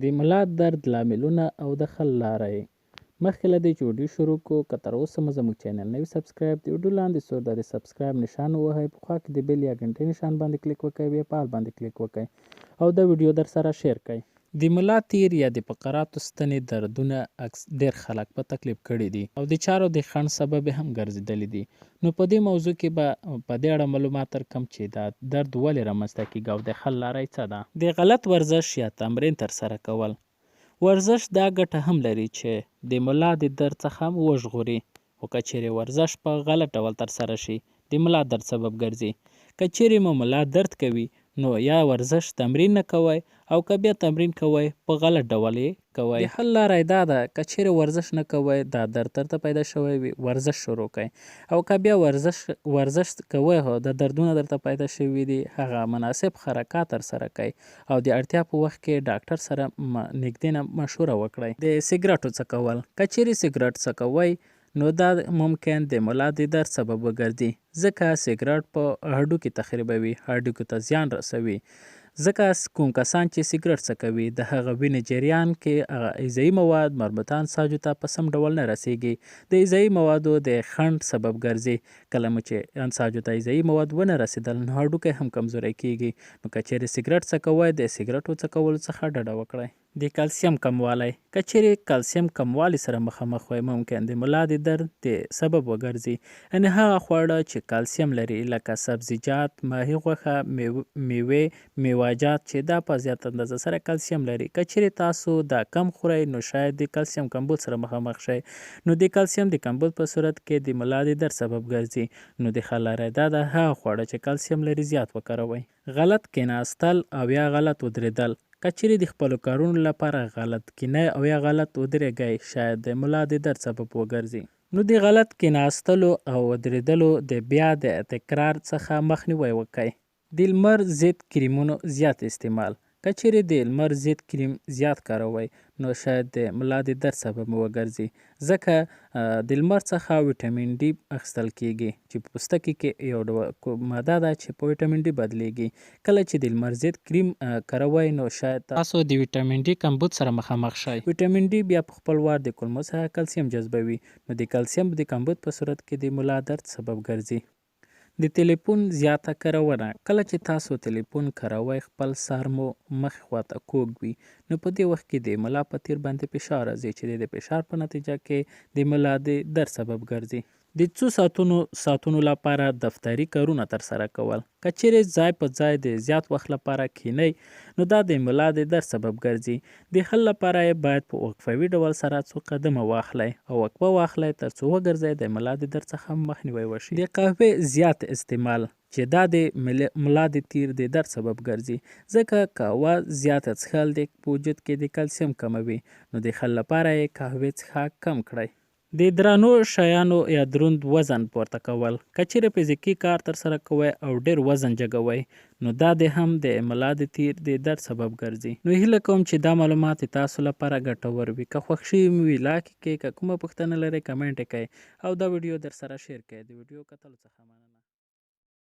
د ملا درد لاملونه او د حل لارې. مخکې له دې چې ویډیو شروع کړو، که تر اوسه مو زموږ چینل نه وي سبسکرایب، د ویډیو لاندې سور د سبسکرایب نشان ووهئ، په خوا کې د بیل یا ګنټۍ نشان باندې کلیک وکړئ، بیا په آل باندې کلیک وکړئ او دا ویډیو در سره شیر کړئ. د ملا تیر یا د فقراتو ستنې دردونه ډېر خلک په تکلیف کړي دي او د چارو د خنډ سبب هم ګرځېدلی دي. نو په دې موضوع کې به په دې اړه معلومات درکړم چې دا درد ولې رامنځته کیږي او د حل لاره څه ده. د غلط ورزش یا تمرین ترسره کول. ورزش دا ګټه هم لري چې د ملا د درد څخه وژغوري، خو که چیرې ورزش په غلط ډول ترسره شي د ملا درد سبب ګرځي. که چیرې مو ملا درد کوي نو یا ورزش تمرین نه کوئ او که بیا تمرین کوئ په غلط ډول یې کوئ. د حل لاره دا ده که چیرې ورزش نه کوئ، دا درد درته پیدا شوی وي، ورزش شروع کړئ او که بیا ورزش کوئ خو د دردونه درته پیدا شوي دي، هغه مناسب حرکات ترسره کړئ او د اړتیا په وخت کې ډاکټر سره نږدې نه مشوره وکړئ. د سګرټو څکول. که چیرې سګرټ څکوئ نو دا ممکن د ملا د درد سبب وګرځي، ځکه سګرټ په هډوکي تخریبوي، هډوکو ته زیان رسوي. ځکه کوم کسان چې سګرټ څکوي د هغه وینې جریان کې هغه غذایي مواد مربوطان ساجو ته په سم ډول نه رسیږي، د غذایي موادو د خنډ سبب ګرځي. کله مو چې ساجو ته غذایي مواد ونه رسیدل نو هډوکی هم کمزوری کیږي. نو که چیرې سګرټ څکوئ د سګرټو څکولو څخه ډډه وکړئ. د کلسیم کموالی. که چیرې کلسیم کموالي سره مخامخ وئ ممکن د ملا د درد د سبب وګرځي. یعنې هغه خواړه چې کلسیم لري لکه سبزیجات، ماهي غوښه، میوې، میوه‌جات چې دا په زیات اندازه سره کلسیم لري. که چیرې تاسو دا کم خورئ نو شاید د کلسیم کمبود سره مخامخ شئ. نو د کلسیم د کمبود په صورت کې د ملا د درد سبب ګرځي. نو د حل لاره دا ده هغه خواړه چې کلسیم لري زیات وکاروئ. غلط کیناستل او یا غلط ودرېدل. که چیرې د خپلو کارونو لپاره غلط کینئ او یا غلط ودرېږئ شاید د ملا د درد سبب وګرځي. نو د غلط کیناستلو او ودرېدلو د بیا د تکرار څخه مخنیوی وکړئ. د لمر ضد کریمونو زیات استعمال. که چیرې د لمر ضد کریم زیات کاروئ نو شاید د ملا د درد سبب وګرځي، ځکه د لمر څخه ویټامین ډي اخیستل کیږي چې په پوستکي کې یو ډول ماده ده چې په ویټامین ډي بدلیږي. کله چې د لمر ضد کریم کاروئ نو شاید تاسو د ویټامین ډي کمبود سره مخامخ شئ. ویټامین ډي بیا په خپل وار د کولمو څخه کلسیم جذبوي، نو د کلسیم د کمبود په صورت کې د ملا درد سبب ګرځي. د تلیفون زیاته کارونه. کله چې تاسو تلیفون کاروئ خپل سر مو مخې خواته کوږ وي نو په دې وخت کې د ملا په تیر باندې فشار راځي چې د فشار په نتیجه کې د ملا د درد سبب ګرځي. د څو ساعتونو لپاره دفتري کارونه ترسره کول. که چیرې ځای په ځای د زیات وخت لپاره کښینئ نو دا د ملا د درد سبب ګرځي. د حل لپاره یې باید په وقفوي ډول سره څو قدمه واخلئ او وقفه واخلئ تر څو وګرځئ د ملا د درد څخه مخنیوی وشي. د قهوې زیات استعمال چې دا د ملا د تیر د درد سبب ګرځي، ځکه قهوه زیاته څښل د وجود کې د کلسیم کموي. نو د حل لپاره یې قهوې څښاک کم کړئ. د درنو شیانو یا دروند وزن پورته کول. که چیرې فزیکي کار ترسره کوئ او ډیر وزن جګوئ نو دا هم د ملا د تیر د درد سبب ګرځي. نو هیله کوم چې دا معلومات تاسو لپاره ګټور وي. که خوښ شوي مو وي لایک کړئ، که کومه پوښتنه لرئ کمنټ کړئ او دا ویډیو در سره شیر کړئ. د ویډیو کتلو څخه مننه.